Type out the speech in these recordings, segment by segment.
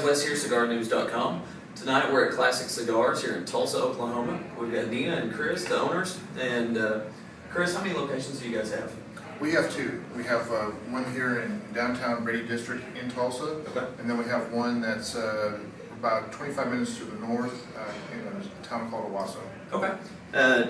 Wes here, cigarnews.com. Tonight we're at Classic Cigars here in Tulsa, Oklahoma. We've got Dina and Chris, the owners. And Chris, how many locations do you guys have? We have two. We have one here in downtown Brady District in Tulsa, Okay. and then we have one that's about 25 minutes to the north in a town called Owasso. Okay.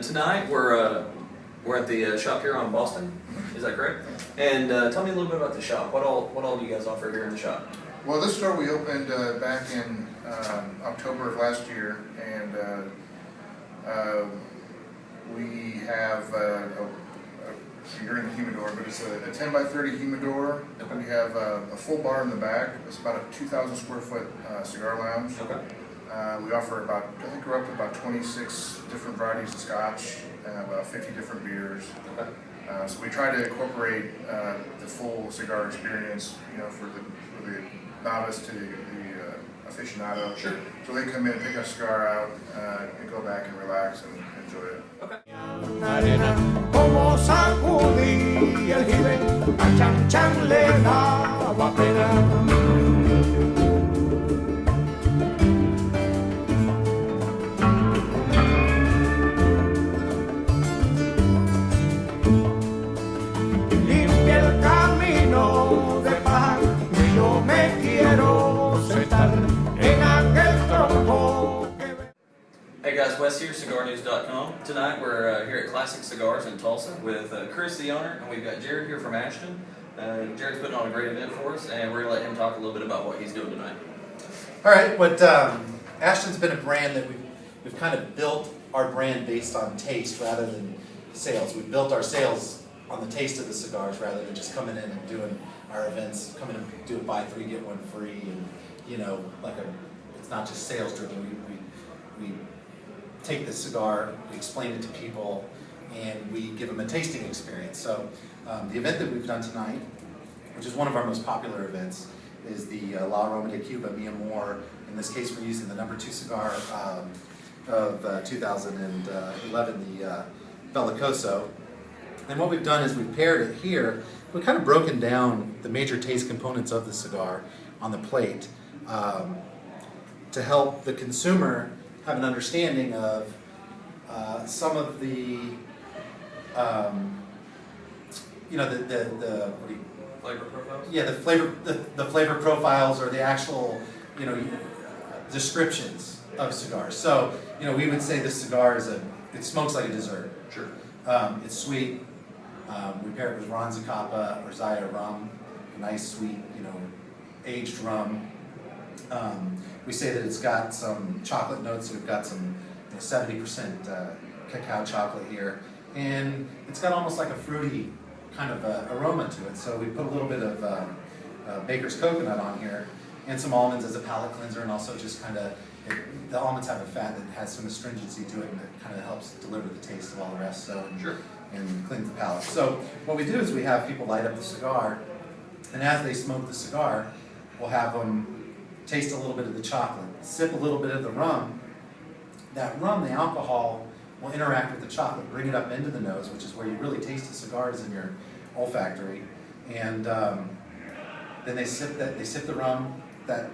Tonight we're at the shop here on Boston. Is that correct? And tell me a little bit about the shop. What all do you guys offer here in the shop? Well, this store we opened back in October of last year, and we have you're in the humidor, but it's a 10 by 30 humidor. Okay. We have a full bar in the back. It's about a 2,000 square foot cigar lounge. Okay. We offer I think we're up to about 26 different varieties of Scotch and about 50 different beers. Okay. So we try to incorporate the full cigar experience, for the novice to the aficionado. Sure. So they come in, pick a cigar out, and go back and relax and enjoy it. Okay. Como sacudí el jibe, a Chan Chan le daba pena. Limpia el camino de paz, y yo me quiero sentar en aquel tronco. Hey guys, Wes here, cigarnews.com. Tonight we're here at Classic Cigars in Tulsa with Chris, the owner, and we've got Jared here from Ashton. Jared's putting on a great event for us, and we're going to let him talk a little bit about what he's doing tonight. All right, Ashton's been a brand that we've kind of built our brand based on taste rather than sales. We've built our sales on the taste of the cigars rather than just coming in and doing our events, coming and do a buy three, get one free, and it's not just sales driven. We take the cigar, we explain it to people, and we give them a tasting experience. So the event that we've done tonight, which is one of our most popular events, is the La Aroma de Cuba Mi Amor. In this case, we're using the number 2 cigar of 2011, the Bellicoso. And what we've done is we've paired it here. We've kind of broken down the major taste components of the cigar on the plate to help the consumer have an understanding of some of the, Flavor profiles? Yeah, the flavor profiles or the actual, descriptions of cigars. So, we would say this cigar it smokes like a dessert. Sure. It's sweet. We pair it with Ron Zacapa or Zaya rum, a nice sweet, aged rum. We say that it's got some chocolate notes, so we've got some 70% cacao chocolate here. And it's got almost like a fruity kind of aroma to it. So we put a little bit of baker's coconut on here and some almonds as a palate cleanser, and also just the almonds have a fat that has some astringency to it and that kind of helps deliver the taste of all the rest. So Sure. And cleans the palate. So what we do is we have people light up the cigar, and as they smoke the cigar, we'll have them taste a little bit of the chocolate, sip a little bit of the rum. That rum, the alcohol, will interact with the chocolate, bring it up into the nose, which is where you really taste the cigars in your olfactory. And then they sip the rum, that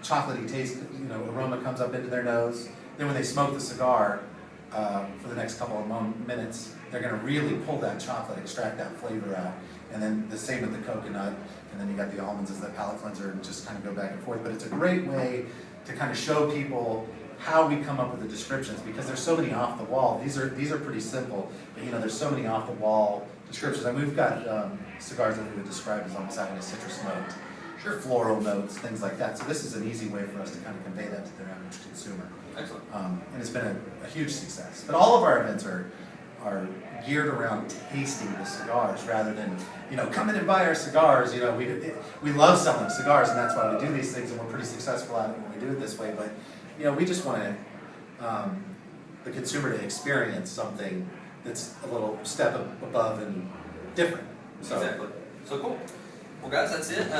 chocolatey taste, aroma comes up into their nose. Then when they smoke the cigar for the next couple of minutes, they're going to really pull that chocolate, extract that flavor out. And then the same with the coconut, and then you got the almonds as the palate cleanser, and just kind of go back and forth. But it's a great way to kind of show people how we come up with the descriptions, because there's so many off the wall. These are pretty simple, but there's so many off the wall descriptions. And we've got cigars that we would describe as almost having a citrus note, Sure. floral notes, things like that. So this is an easy way for us to kind of convey that to their average consumer. Excellent. And it's been a huge success. But all of our events are geared around tasting the cigars rather than, come in and buy our cigars. We love selling cigars, and that's why we do these things, and we're pretty successful at it when we do it this way. But, we just want the consumer to experience something that's a little step above and different. So. Exactly. So cool. Well, guys, that's it.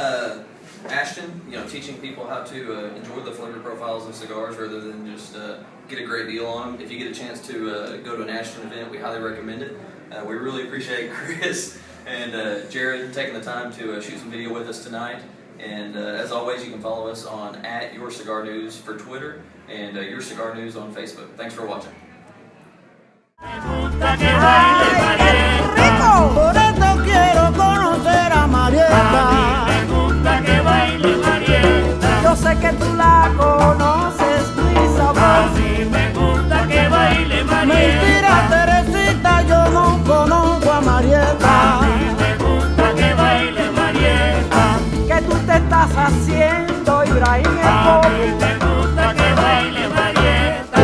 Ashton, teaching people how to enjoy the flavor profiles of cigars rather than just get a great deal on them. If you get a chance to go to an Ashton event, we highly recommend it. We really appreciate Chris and Jared taking the time to shoot some video with us tonight. And as always, you can follow us on @YourCigarNews for Twitter and Your Cigar News on Facebook. Thanks for watching. Por eso quiero conocer a Marieta. Me gusta que baile Marieta. Yo sé que tú la conoces, mi sabor. Así me gusta que baile Marieta. Mentira, Teresita, yo no conozco a Marieta. Así me gusta que baile Marieta. ¿Qué tú te estás haciendo, Ibrahim? A mí me gusta que baile Marieta.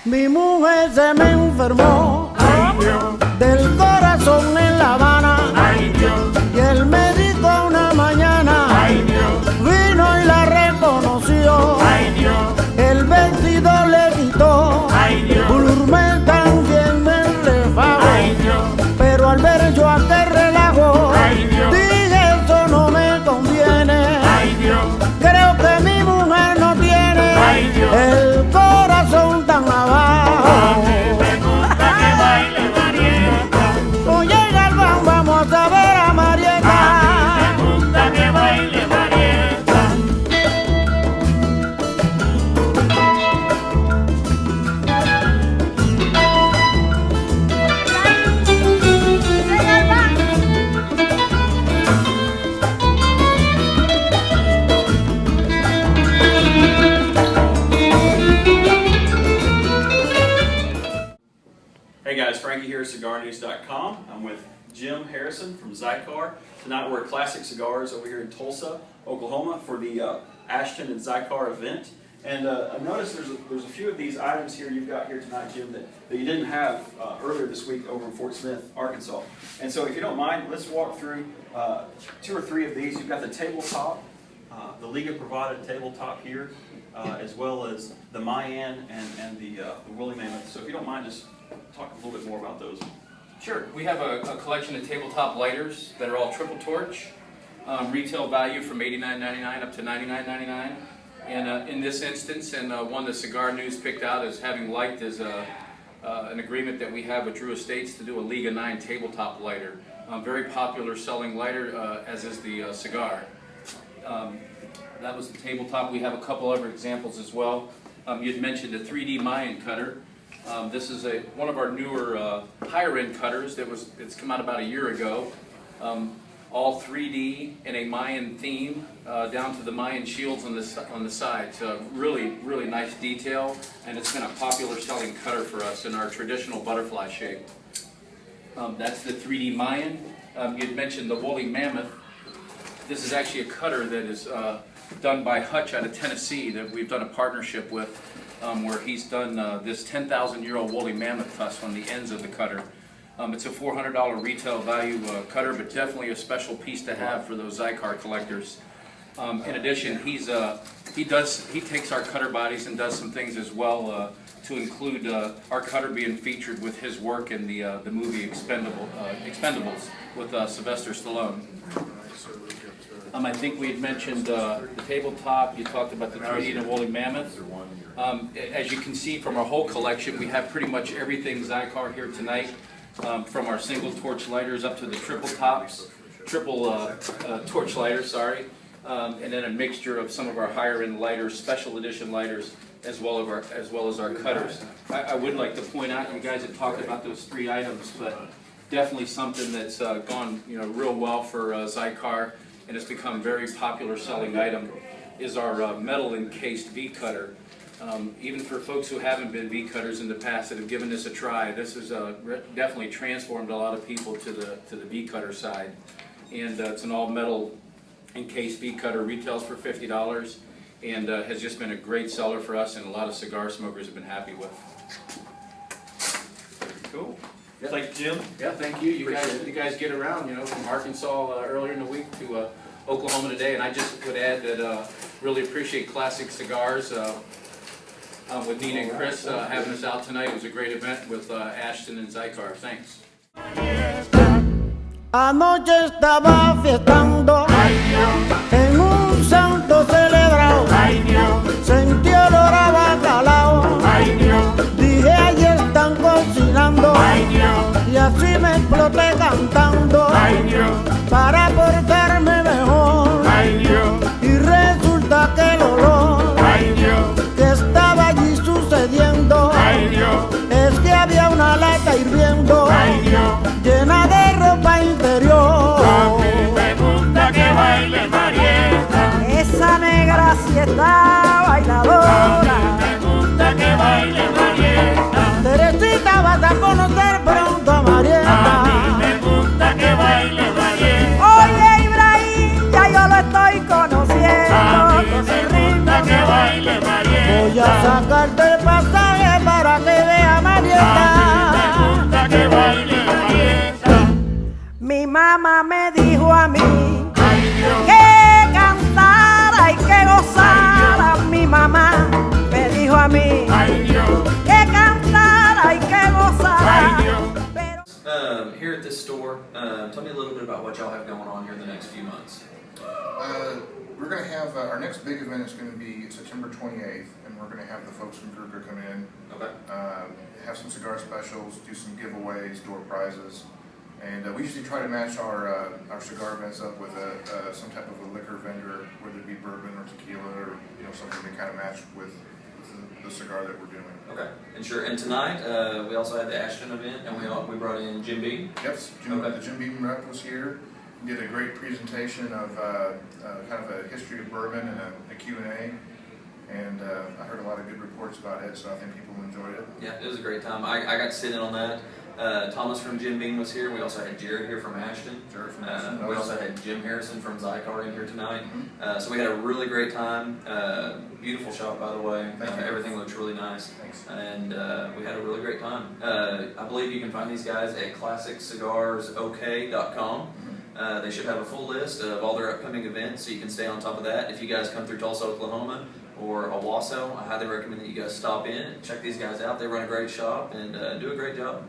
Mi mujer se me enfermó Ay Dios, del corazón en La Habana. ay Dios, Y el médico una mañana ay Dios, vino y la reconoció. ay Dios, El vestido le quitó. ay Dios, Bulurmel también me refagó. ay Dios, Pero al ver yo aquel relajo, ay Dios, dije eso no me conviene. ay Dios, Creo que mi mujer no tiene ay Dios. el corazón tan A abajo. mí me gusta que baile Marieta. Oye, Galván, vamos a ver a Marieta. A mí me gusta que baile Marieta. Hey guys, Frankie here at CigarNews.com. I'm with Jim Harrison from Xikar. Tonight we're at Classic Cigars over here in Tulsa, Oklahoma for the Ashton and Xikar event. And I noticed there's a few of these items here you've got here tonight, Jim, that you didn't have earlier this week over in Fort Smith, Arkansas. And so if you don't mind, let's walk through 2 or 3 of these. You've got the tabletop, the Liga provided tabletop here, as well as the Mayan and the Woolly Mammoth. So if you don't mind, just talk a little bit more about those. Sure. We have a collection of tabletop lighters that are all triple torch. Retail value from $89.99 up to $99.99. And in this instance, and one the Cigar News picked out as having liked is an agreement that we have with Drew Estates to do a Liga 9 tabletop lighter. Very popular selling lighter, as is the cigar. That was the tabletop. We have a couple other examples as well. You'd mentioned a 3D Mayan cutter. This is one of our newer higher-end cutters it's come out about a year ago. All 3D in a Mayan theme, down to the Mayan shields on the side. So really, really nice detail, and it's been a popular selling cutter for us in our traditional butterfly shape. That's the 3D Mayan. You'd mentioned the Woolly Mammoth. This is actually a cutter that is done by Hutch out of Tennessee that we've done a partnership with, where he's done this 10,000-year-old Woolly Mammoth tusk on the ends of the cutter. It's a $400 retail value cutter, but definitely a special piece to have for those Xikar collectors. In addition, he takes our cutter bodies and does some things as well to include our cutter being featured with his work in the movie Expendables with Sylvester Stallone. I think we had mentioned the tabletop. You talked about the 3D and Woolly Mammoth. As you can see from our whole collection, we have pretty much everything Xikar here tonight, from our single torch lighters up to the triple torch lighters, sorry, and then a mixture of some of our higher end lighters, special edition lighters, as well as our cutters. I would like to point out, you guys have talked about those 3 items, but definitely something that's gone real well for Xikar, and it's become a very popular selling item, is our metal encased V cutter. Even for folks who haven't been V cutters in the past that have given this a try, this has definitely transformed a lot of people to the V cutter side. And it's an all metal encased V cutter, retails for $50, and has just been a great seller for us, and a lot of cigar smokers have been happy with. Cool. Yeah. Thank you, Jim. Yeah, thank you. You guys get around, from Arkansas earlier in the week to Oklahoma today, and I just would add that really appreciate Classic Cigars. With Nina and Chris having us out tonight. It was a great event with Ashton and Xikar. Thanks. Anoche estaba fiestando en un santo celebrado. Sentí olor a bacalao. Dije, ahí están cocinando. Y así me exploté cantando para portarme mejor. mamá me dijo a mí Ay Dios, que cantara y que gozara. Mi mamá me dijo a mí ay Dios, que cantara y que gozara. ay Dios. Pero Here at this store, tell me a little bit about what y'all have going on here in the next few months. We're going to have, our next big event is going to be September 28th, and we're going to have the folks from Xikar come in, Okay. have some cigar specials, do some giveaways, door prizes, and we usually try to match our cigar events up with some type of a liquor vendor, whether it be bourbon or tequila or something to kind of match with the cigar that we're doing. Okay. And sure. And tonight, we also had the Ashton event, and we brought in Jim Beam. Yep, Okay. the Jim Beam rep was here, did a great presentation of kind of a history of bourbon and a Q&A, and I heard a lot of good reports about it, so I think people enjoyed it. Yeah, it was a great time. I got to sit in on that. Thomas from Jim Beam was here. We also had Jared here from Ashton. Jared from Ashton. We also had Jim Harrison from Xikar in here tonight. So we had a really great time. Beautiful shop, by the way. Thank you. Everything looks really nice. Thanks. And we had a really great time. I believe you can find these guys at ClassicCigarsOK.com. They should have a full list of all their upcoming events, so you can stay on top of that. If you guys come through Tulsa, Oklahoma, or Owasso, I highly recommend that you guys stop in and check these guys out. They run a great shop and do a great job.